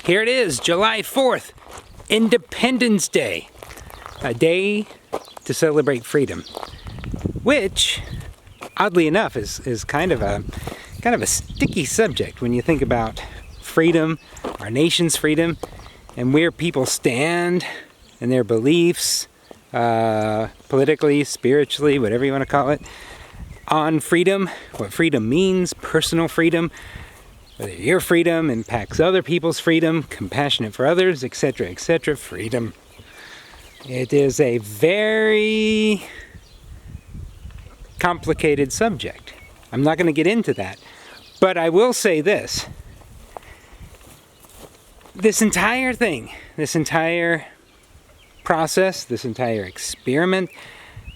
Here it is, July 4th, Independence Day. A day to celebrate freedom, which, oddly enough, is kind of a sticky subject when you think about freedom, our nation's freedom, and where people stand and their beliefs, politically, spiritually, whatever you want to call it, on freedom, what freedom means, personal freedom, whether your freedom impacts other people's freedom, compassionate for others, etc., freedom. It is a very complicated subject. I'm not going to get into that, but I will say this. This entire thing, this entire process, this entire experiment,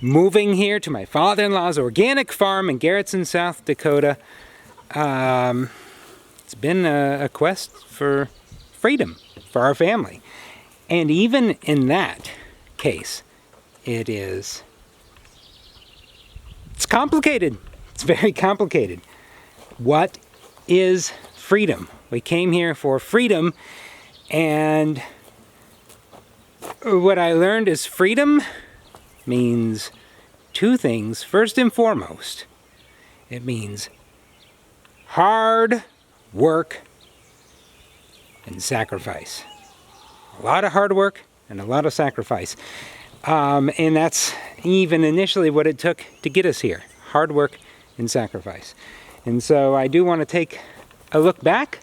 moving here to my father-in-law's organic farm in Garretson, South Dakota, it's been a quest for freedom for our family. And even in that case, it's complicated. It's very complicated. What is freedom? We came here for freedom, and what I learned is freedom means two things. First and foremost, it means hard work and sacrifice. A lot of hard work and a lot of sacrifice. And that's even initially what it took to get us here. Hard work and sacrifice. And so I do want to take a look back.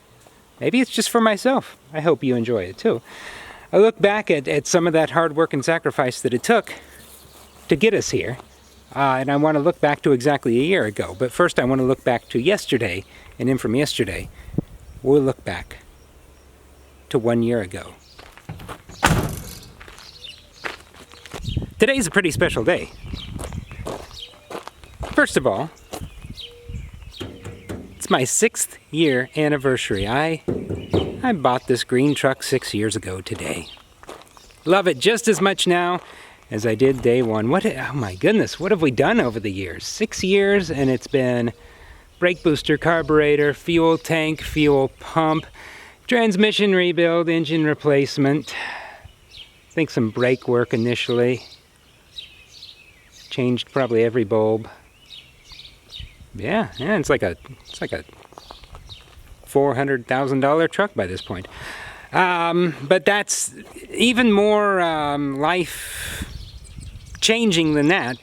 Maybe it's just for myself. I hope you enjoy it too. I look back at some of that hard work and sacrifice that it took to get us here. And I want to look back to exactly a year ago. But first I want to look back to yesterday. And then from yesterday, we'll look back to 1 year ago. Today's a pretty special day. First of all, it's my 6th year anniversary. I bought this green truck 6 years ago today. Love it just as much now as I did day one. Oh my goodness, what have we done over the years? 6 years, and it's been brake booster, carburetor, fuel tank, fuel pump, transmission rebuild, engine replacement. I think some brake work initially. Changed probably every bulb. Yeah, it's like a $400,000 truck by this point. But that's even more life changing than that.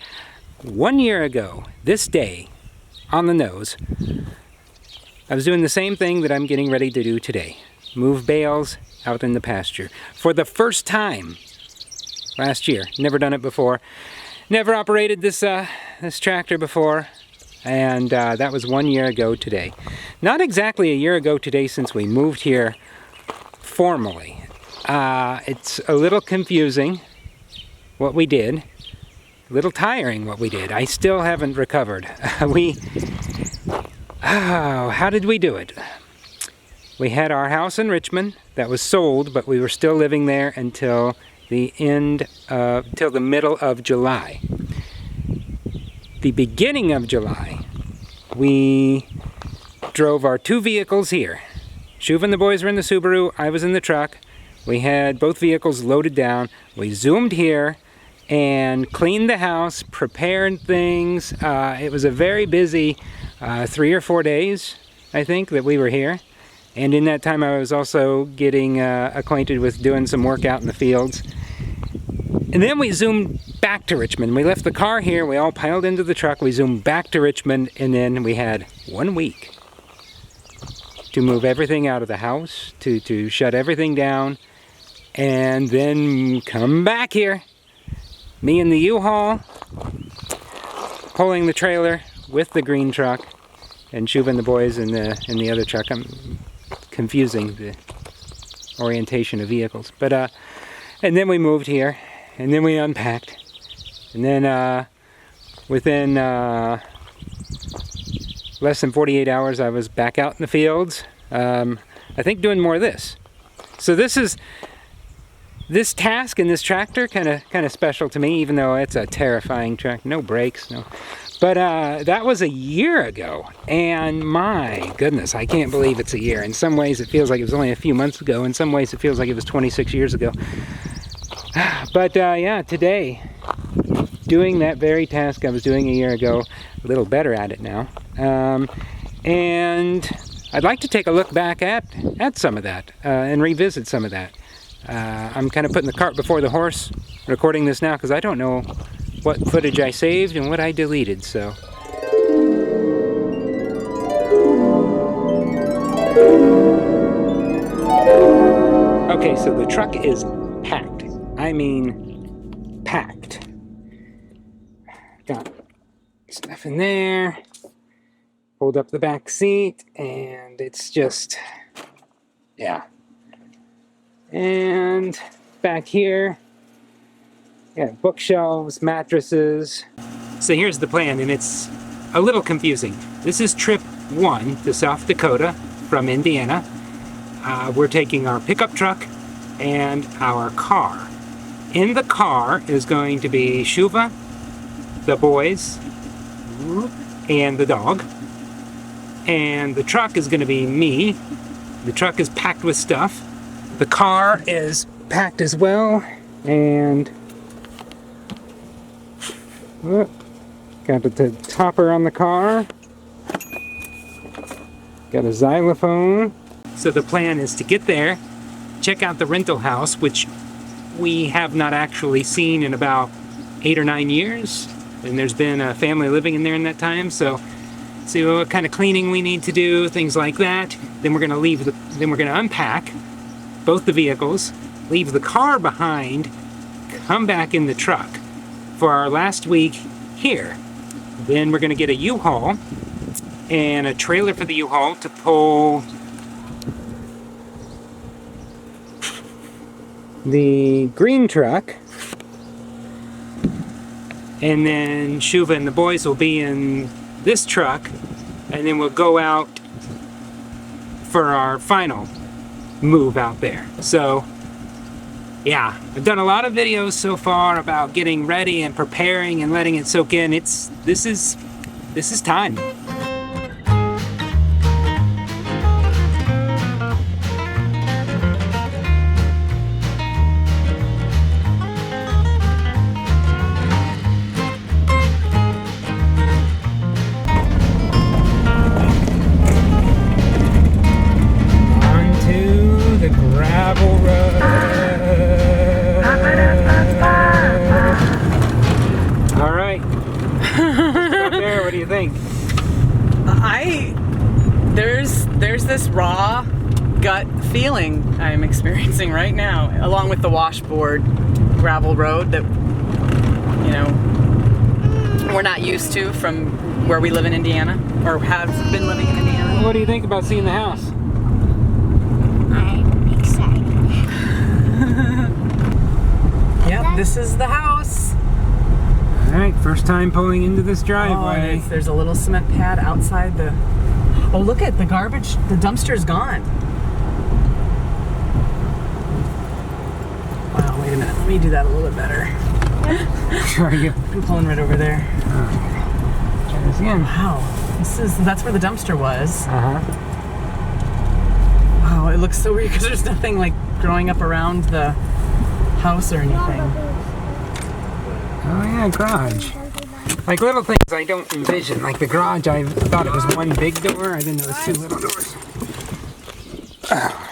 1 year ago, this day, on the nose, I was doing the same thing that I'm getting ready to do today. Move bales out in the pasture. For the first time last year. Never done it before. Never operated this tractor before. And that was 1 year ago today. Not exactly a year ago today since we moved here formally. It's a little confusing what we did. A little tiring what we did. I still haven't recovered. How did we do it? We had our house in Richmond that was sold, but we were still living there until the middle of July. The beginning of July, we drove our 2 vehicles here. Shuv and the boys were in the Subaru, I was in the truck. We had both vehicles loaded down. We zoomed here and cleaned the house, prepared things. It was a very busy 3 or 4 days, I think, that we were here. And in that time I was also getting acquainted with doing some work out in the fields. And then we zoomed back to Richmond. We left the car here, we all piled into the truck, we zoomed back to Richmond, and then we had 1 week to move everything out of the house, to shut everything down, and then come back here. Me in the U-Haul, pulling the trailer with the green truck, and Shuv and the boys in the other truck. I'm confusing the orientation of vehicles. But and then we moved here, and then we unpacked, and then within less than 48 hours I was back out in the fields. I think doing more of this. So this task in this tractor kind of special to me, even though it's a terrifying tractor. No brakes, no. But that was a year ago, and my goodness, I can't believe it's a year. In some ways it feels like it was only a few months ago. In some ways it feels like it was 26 years ago. But yeah, today, doing that very task I was doing a year ago, a little better at it now. And I'd like to take a look back at some of that and revisit some of that. I'm kind of putting the cart before the horse, recording this now, because I don't know what footage I saved and what I deleted, so. Okay, so the truck is packed. I mean, packed. Got stuff in there. Hold up the back seat, and it's just, yeah. And back here, yeah, bookshelves, mattresses. So here's the plan, and it's a little confusing. This is trip 1 to South Dakota from Indiana. We're taking our pickup truck and our car. In the car is going to be Shuva, the boys, and the dog. And the truck is going to be me. The truck is packed with stuff. The car is packed as well. And got the topper on the car. Got a xylophone. So the plan is to get there, check out the rental house, which we have not actually seen in about 8 or 9 years. And there's been a family living in there in that time, so see what kind of cleaning we need to do, things like that. Then we're gonna unpack both the vehicles, leave the car behind, come back in the truck for our last week here. Then we're gonna get a U-Haul and a trailer for the U-Haul to pull the green truck. And then Shuva and the boys will be in this truck, and then we'll go out for our final move out there. So yeah, I've done a lot of videos so far about getting ready and preparing and letting it soak in. This is time. What do you think? There's this raw gut feeling I'm experiencing right now, along with the washboard gravel road that, you know, we're not used to from where we live in Indiana, or have been living in Indiana. What do you think about seeing the house? I'm excited. Yep, this is the house. Alright, first time pulling into this driveway. Oh, there's a little cement pad outside the... Oh, look at the garbage. The dumpster's gone. Wow, wait a minute. Let me do that a little bit better. Sure you. I'm pulling right over there. Try this again. Wow. That's where the dumpster was. Uh-huh. Wow, it looks so weird because there's nothing like growing up around the house or anything. Oh yeah, garage. Like little things I don't envision. Like the garage, I thought it was one big door. I didn't know it was 2 little doors. Oh.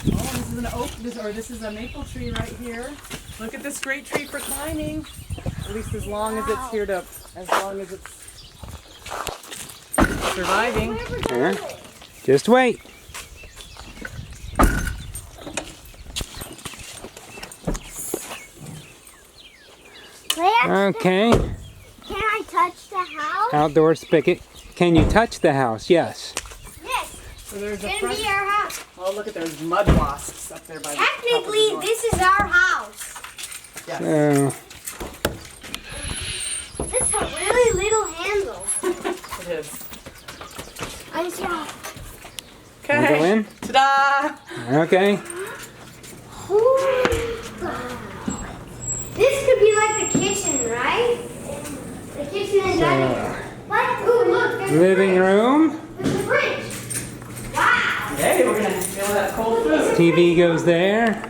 This is an oak, this is a maple tree right here. Look at this great tree for climbing. At least as long as it's here to, as long as it's surviving. Just wait. Okay. Can I touch the house? Outdoor spigot. Can you touch the house? Yes. Yes. So there's a It's gonna be our house. Oh, look at those mud wasps up there by the Technically, this is our house. Yes. This is a really little handle. It is. I'm sorry. Wanna go in? Ta-da! Okay. This could be like the kitchen, right? kitchen and dining. What? Ooh, look. There's Living room. There's the fridge. Wow. Hey, we're gonna feel that cold food. TV goes there.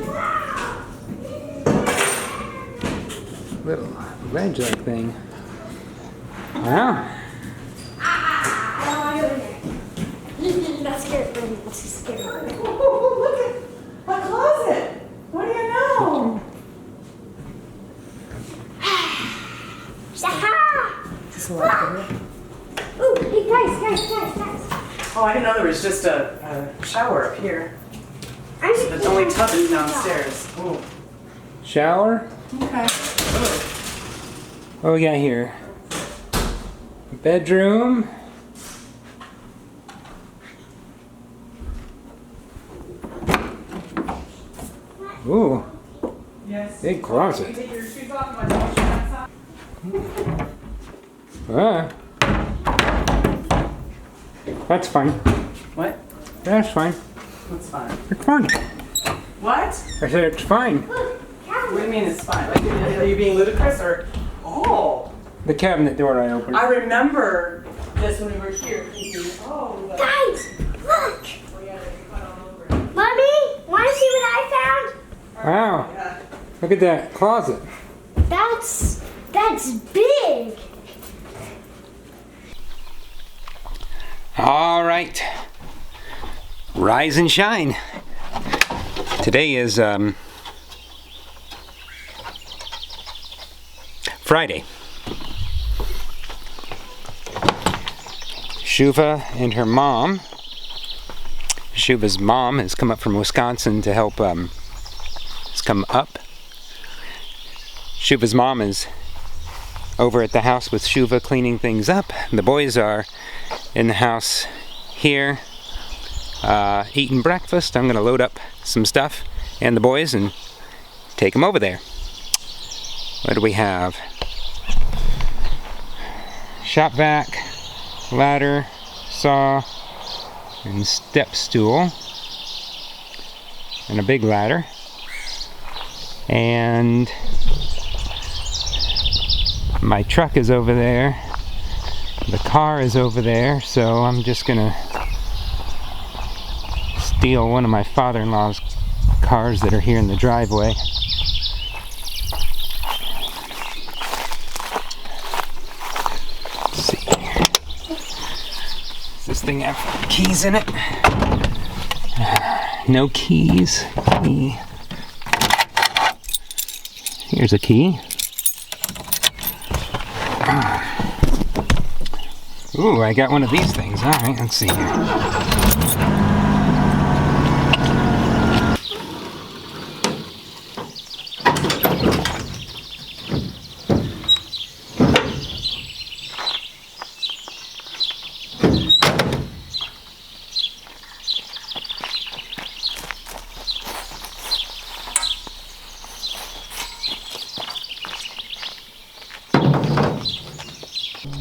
Wow. Little ledge-like thing. Wow. That's scary for me. That's just scary for me. Ooh, look at a closet. What do you know? Ooh, hey guys. Oh, I didn't know there was just a shower up here. I'm There's only tub is downstairs. Ooh. Shower. Okay. What we got here? Bedroom. Ooh, Yes. big closet. You take your shoes off and wash your outside. Ah. That's fine. What? That's fine. What's fine? It's fine. What? I said it's fine. What do you mean it's fine? Like, are you being ludicrous or? Oh, The cabinet door I opened. I remember this when we were here. Thinking, oh, but Guys, look. we got it cut all over it. Mommy, want to see what I Wow. Yeah. Look at that closet. found? That's big. All right. Rise and shine. Today is Friday. Shuva and her mom. Shuva's mom has come up from Wisconsin to help. Has come up. Shuva's mom is over at the house with Shuva cleaning things up. The boys are in the house here eating breakfast. I'm going to load up some stuff and the boys and take them over there. What do we have? Shop vac, ladder, saw, and step stool, and a big ladder, and my truck is over there, the car is over there, so I'm just gonna steal one of my father-in-law's cars that are here in the driveway. Let's see here. Does this thing have keys in it? No keys. Key. Here's a key. Ooh, I got one of these things. All right, let's see here.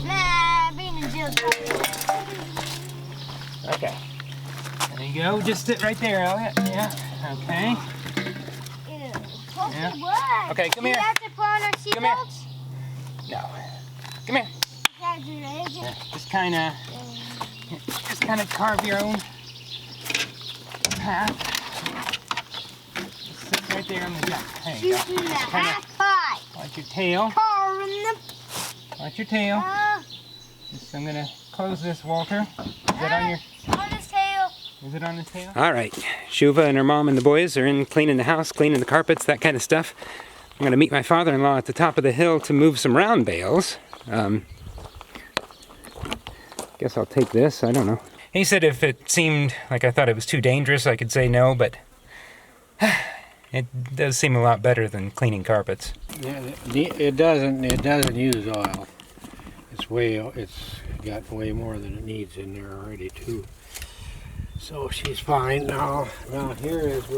Nah, being in jail. Okay. There you go. Just sit right there, Elliot. Yeah. Okay. Ew. Yeah. What? Okay, come Do here. we have to put on our Come here. seatbelts? No. Come here. Guys, you ready? Yeah, just kind of carve your own path. Just sit right there on the deck. There you go. Shooting the kinda- half pipe. Watch your tail. Carving the. Watch your tail. Just, I'm gonna close this, Walter. Is that on your? On his tail. Is it on his tail? All right. Shuva and her mom and the boys are in cleaning the house, cleaning the carpets, that kind of stuff. I'm gonna meet my father-in-law at the top of the hill to move some round bales. Guess I'll take this. I don't know. He said if it seemed like I thought it was too dangerous, I could say no, but it does seem a lot better than cleaning carpets. Yeah, it doesn't use oil. It's got way more than it needs in there already too. So she's fine now. Now here is the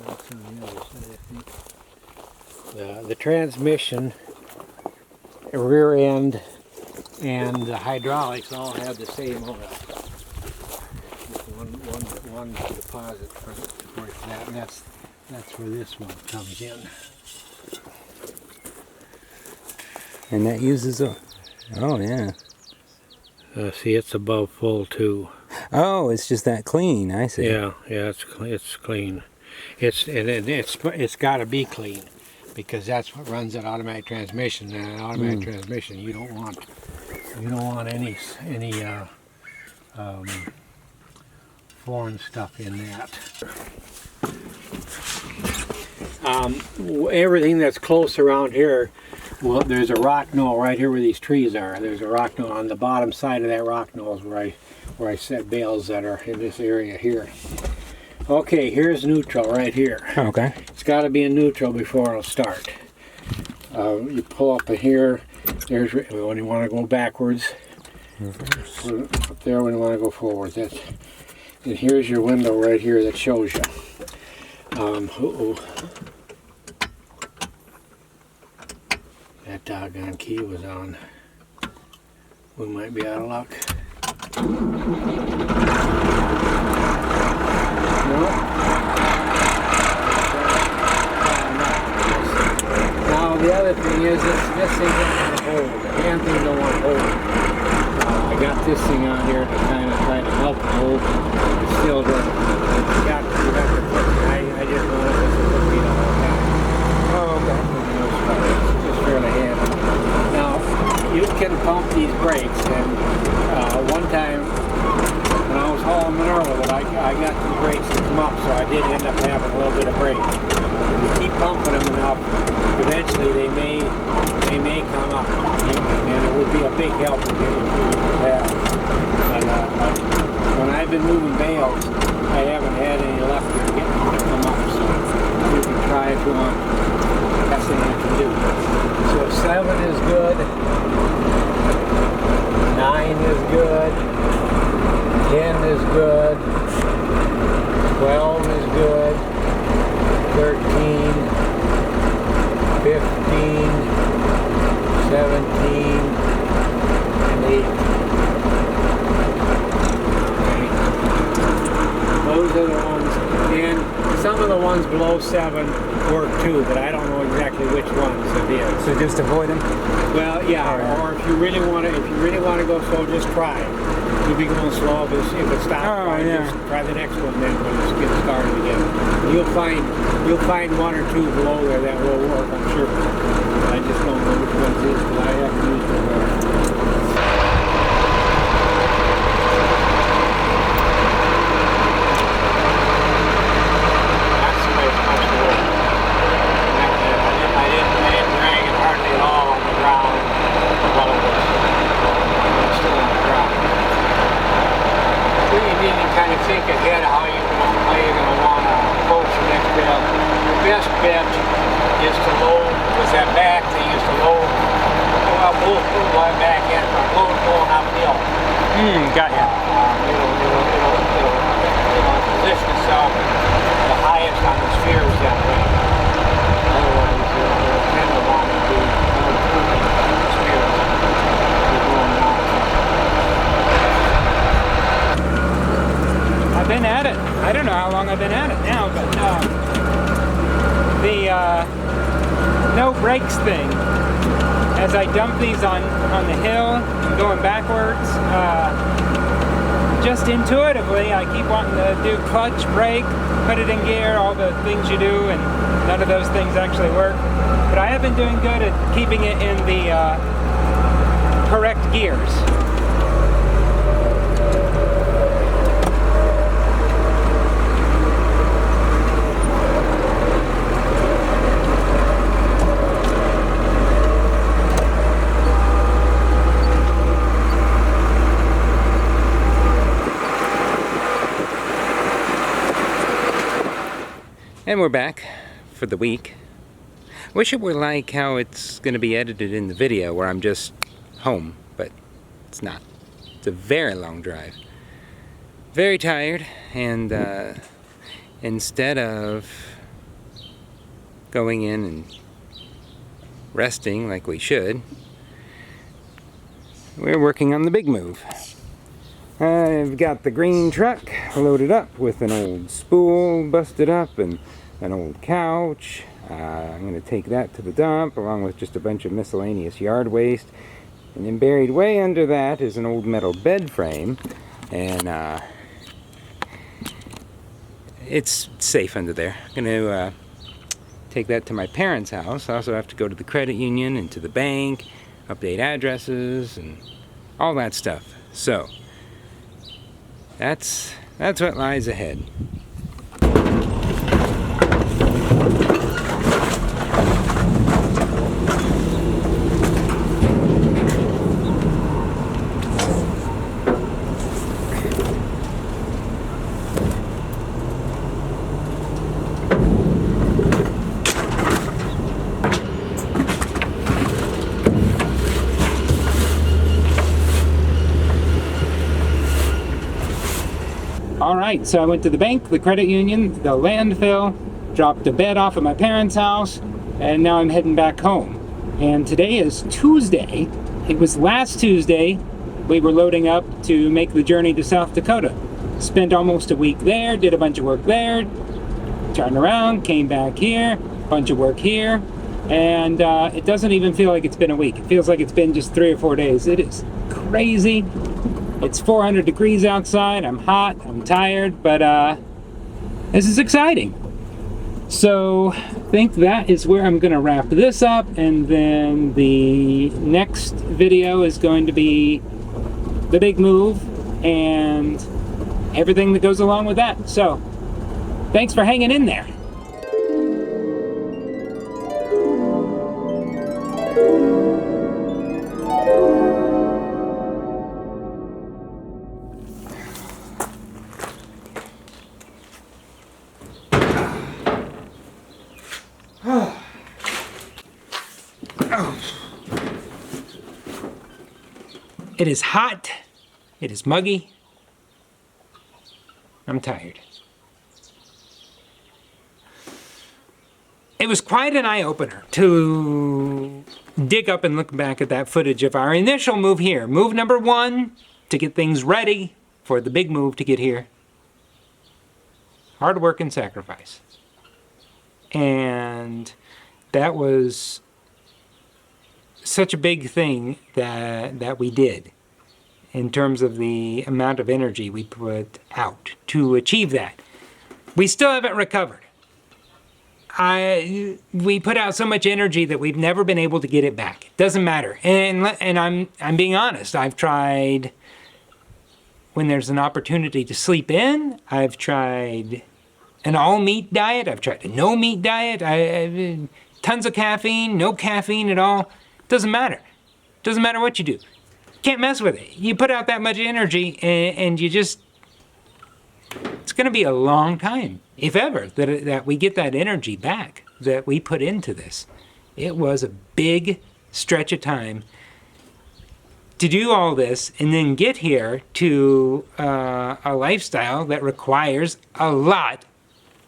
what's on the other side, I think. The transmission, rear end, and the hydraulics all have the same oil. Just one deposit for that, and That's where this one comes in. And that uses a... Oh, yeah. See, it's above full too. Oh, it's just that clean. I see. Yeah, it's clean. It's got to be clean because that's what runs that automatic transmission. And an automatic transmission, you don't want any foreign stuff in that. Everything that's close around here, well, there's a rock knoll right here where these trees are. There's a rock knoll on the bottom side of that rock knoll is where I set bales that are in this area here. Okay, here's neutral right here. Okay. It's got to be in neutral before it'll start. You pull up in here. There's when you want to go backwards. Up there when you want to go forwards. And here's your window right here that shows you. That doggone key was on. We might be out of luck. No. Now the other thing is this thing doesn't hold. The hand thing don't want to hold. I got this thing on here to kind of try to help it hold. It still doesn't. I just want it to put me the whole time. Oh, okay. It's just fairly handy. Now you can pump these brakes, and one time when I was hauling manure with it, I got the brakes to come up, so I did end up having a little bit of brake. If you keep pumping them enough, eventually they may come up, and it would be a big help to get it through that. But when I've been moving bales, I haven't had any luck with getting them to come up, so you can try if you want. That's the thing I can do. So 7 is good, 9 is good, 10 is good, 12 is good, 13, 15, 17, and 8. Those are the ones, and some of the ones below 7 work too, but I don't know exactly which ones it is. So just avoid them? Well, yeah, or if you really want to go slow, just try it. You'll be going slow, but if it stops, just try the next one, then we'll just get started again. You'll find 1 or 2 below there that will work, I'm sure. I just don't know which ones it is, but I haven't used them. Think ahead of how you're going to want to approach the next bed. The best bet is to load with that back thing is to load. Well, both going back in, load going uphill. Got ya. It'll position itself the highest on the spheres that way. Otherwise, it'll tend to want to be the spheres. I've been at it. I don't know how long I've been at it now, but the no brakes thing, as I dump these on the hill and going backwards, just intuitively I keep wanting to do clutch, brake, put it in gear, all the things you do, and none of those things actually work. But I have been doing good at keeping it in the correct gears. And we're back for the week. Wish it were like how it's going to be edited in the video, where I'm just home, but it's not. It's a very long drive. Very tired, and instead of going in and resting like we should, we're working on the big move. I've got the green truck loaded up with an old spool busted up and an old couch. I'm going to take that to the dump along with just a bunch of miscellaneous yard waste. And then buried way under that is an old metal bed frame. And it's safe under there. I'm going to take that to my parents' house. I also have to go to the credit union and to the bank, update addresses and all that stuff. So that's what lies ahead. Alright, so I went to the bank, the credit union, the landfill, dropped a bed off at my parents' house, and now I'm heading back home. And today is Tuesday. It was last Tuesday we were loading up to make the journey to South Dakota. Spent almost a week there, did a bunch of work there, turned around, came back here, bunch of work here, and it doesn't even feel like it's been a week. It feels like it's been just 3 or 4 days. It is crazy. It's 400 degrees outside. I'm hot. I'm tired, but this is exciting. So I think that is where I'm going to wrap this up, and then the next video is going to be the big move and everything that goes along with that. So thanks for hanging in there. It is hot, it is muggy, I'm tired. It was quite an eye-opener to dig up and look back at that footage of our initial move here. Move number 1, to get things ready for the big move to get here. Hard work and sacrifice. And that was such a big thing that we did in terms of the amount of energy we put out to achieve that. We still haven't recovered. We put out so much energy that we've never been able to get it back. It doesn't matter. And I'm being honest. I've tried when there's an opportunity to sleep in. I've tried an all-meat diet. I've tried a no-meat diet. Tons of caffeine, no caffeine at all. Doesn't matter. Doesn't matter what you do. Can't mess with it. You put out that much energy and you just... It's going to be a long time, if ever, that we get that energy back that we put into this. It was a big stretch of time to do all this and then get here to a lifestyle that requires a lot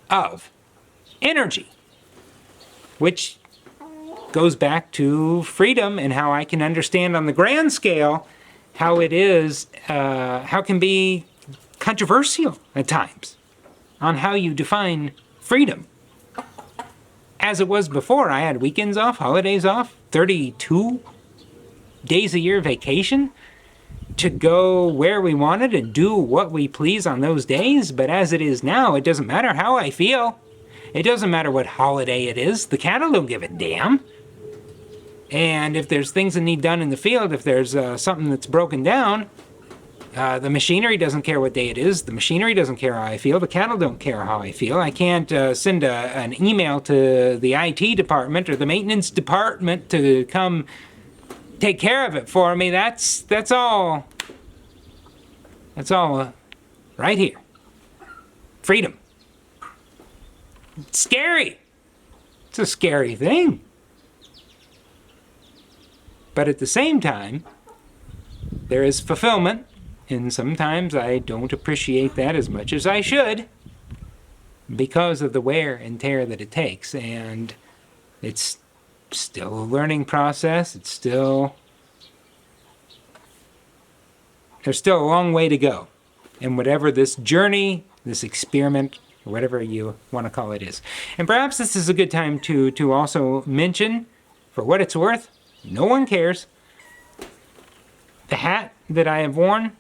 of energy, which goes back to freedom and how I can understand on the grand scale how it is, how it can be controversial at times on how you define freedom. As it was before, I had weekends off, holidays off, 32 days a year vacation to go where we wanted and do what we please on those days. But as it is now, it doesn't matter how I feel. It doesn't matter what holiday it is. The cattle don't give a damn. And if there's things that need done in the field, if there's something that's broken down, the machinery doesn't care what day it is. The machinery doesn't care how I feel. The cattle don't care how I feel. I can't send an email to the IT department or the maintenance department to come take care of it for me. That's all. That's all right here. Freedom. It's scary. It's a scary thing. But at the same time, there is fulfillment, and sometimes I don't appreciate that as much as I should because of the wear and tear that it takes. And it's still a learning process. There's still a long way to go. And whatever this journey, this experiment or whatever you want to call it is. And perhaps this is a good time to also mention, for what it's worth, no one cares, the hat that I have worn,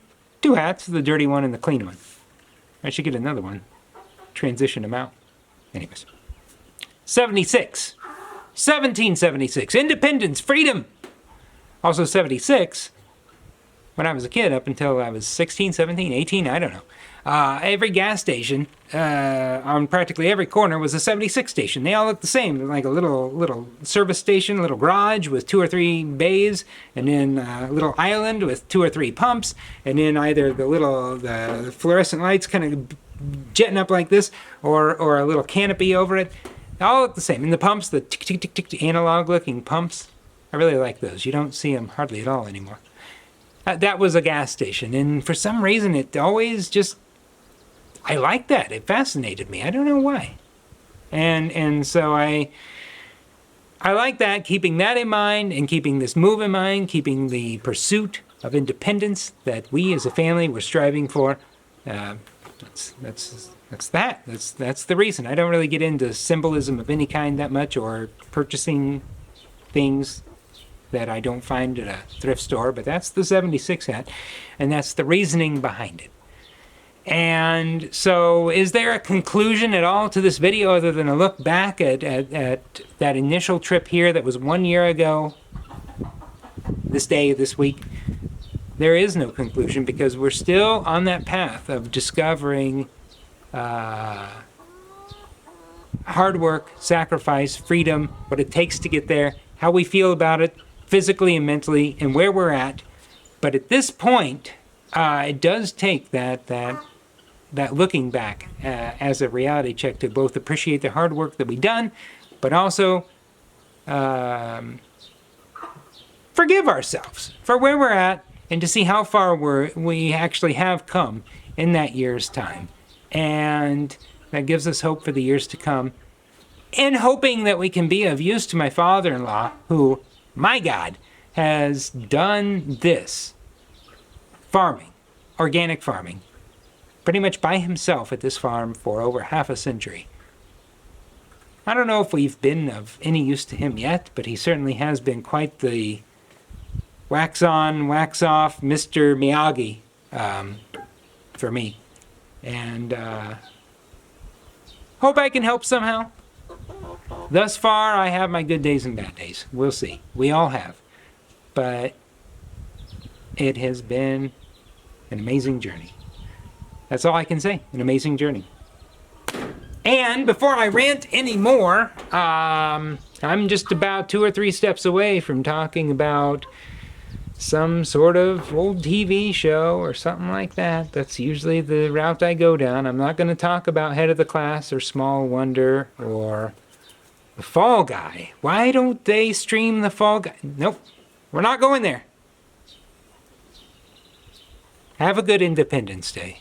2 hats, the dirty one and the clean one. I should get another one, transition them out. Anyways, 1776, independence, freedom. Also 76, when I was a kid, up until I was 16, 17, 18, I don't know. Every gas station on practically every corner was a 76 station. They all looked the same, like a little service station, a little garage with 2 or 3 bays, and then a little island with 2 or 3 pumps, and then either the fluorescent lights kind of jetting up like this, or a little canopy over it. They all look the same. And the pumps, the tick tick tick tick analog looking pumps, I really like those. You don't see them hardly at all anymore. That was a gas station, and for some reason it always just, I like that. It fascinated me. I don't know why. And so I like that, keeping that in mind, and keeping this move in mind, keeping the pursuit of independence that we as a family were striving for. That's the reason. I don't really get into symbolism of any kind that much, or purchasing things that I don't find at a thrift store, but that's the 76 hat, and that's the reasoning behind it. And so, is there a conclusion at all to this video other than a look back at that initial trip here that was 1 year ago, this day, this week? There is no conclusion, because we're still on that path of discovering hard work, sacrifice, freedom, what it takes to get there, how we feel about it physically and mentally, and where we're at. But at this point, it does take that looking back as a reality check to both appreciate the hard work that we've done, but also forgive ourselves for where we're at, and to see how far we actually have come in that year's time. And that gives us hope for the years to come, and hoping that we can be of use to my father-in-law, who, my God, has done this farming, organic farming, pretty much by himself at this farm for over half a century. I don't know if we've been of any use to him yet, but he certainly has been quite the wax on, wax off Mr. Miyagi for me. And hope I can help somehow. Thus far, I have my good days and bad days. We'll see. We all have. But it has been an amazing journey. That's all I can say. An amazing journey. And before I rant anymore, I'm just about 2 or 3 steps away from talking about some sort of old TV show or something like that. That's usually the route I go down. I'm not going to talk about Head of the Class or Small Wonder or The Fall Guy. Why don't they stream The Fall Guy? Nope. We're not going there. Have a good Independence Day.